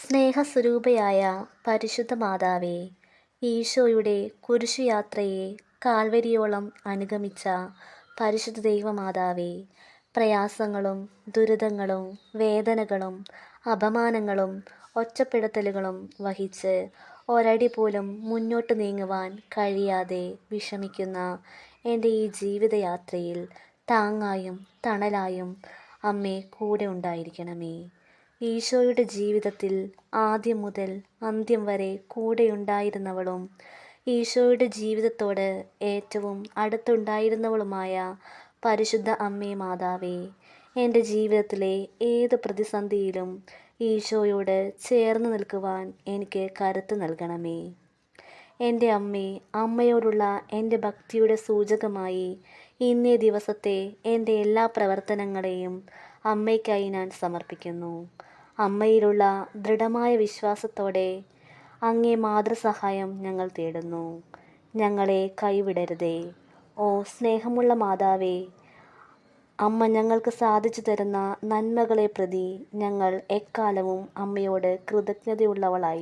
സ്നേഹസ്വരൂപയായ പരിശുദ്ധ മാതാവേ, ഈശോയുടെ കുരിശുയാത്രയെ കാൽവരിയോളം അനുഗമിച്ച പരിശുദ്ധ ദൈവമാതാവേ, പ്രയാസങ്ങളും ദുരിതങ്ങളും വേദനകളും അപമാനങ്ങളും ഒറ്റപ്പെടുത്തലുകളും വഹിച്ച് ഒരടി പോലും മുന്നോട്ട് നീങ്ങുവാൻ കഴിയാതെ വിഷമിക്കുന്ന എൻ്റെ ഈ ജീവിതയാത്രയിൽ താങ്ങായും തണലായും അമ്മേ കൂടെ ഉണ്ടായിരിക്കണമേ. ഈശോയുടെ ജീവിതത്തിൽ ആദ്യം മുതൽ അന്ത്യം വരെ കൂടെയുണ്ടായിരുന്നവളും ഈശോയുടെ ജീവിതത്തോട് ഏറ്റവും അടുത്തുണ്ടായിരുന്നവളുമായ പരിശുദ്ധ അമ്മേ മാതാവേ, എൻ്റെ ജീവിതത്തിലെ ഏത് പ്രതിസന്ധിയിലും ഈശോയോട് ചേർന്ന് നിൽക്കുവാൻ എനിക്ക് കരുത്ത് നൽകണമേ. എൻ്റെ അമ്മേ, അമ്മയോടുള്ള എൻ്റെ ഭക്തിയുടെ സൂചകമായി ഇന്നേ ദിവസത്തെ എൻ്റെ എല്ലാ പ്രവർത്തനങ്ങളെയും അമ്മയ്ക്കായി ഞാൻ സമർപ്പിക്കുന്നു. അമ്മയിലുള്ള ദൃഢമായ വിശ്വാസത്തോടെ അങ്ങേ മാതൃസഹായം ഞങ്ങൾ തേടുന്നു. ഞങ്ങളെ കൈവിടരുതേ. ഓ സ്നേഹമുള്ള മാതാവേ, അമ്മ ഞങ്ങൾക്ക് സാധിച്ചു തരുന്ന നന്മകളെ പ്രതി ഞങ്ങൾ എക്കാലവും അമ്മയോട് കൃതജ്ഞതയുള്ളവളായി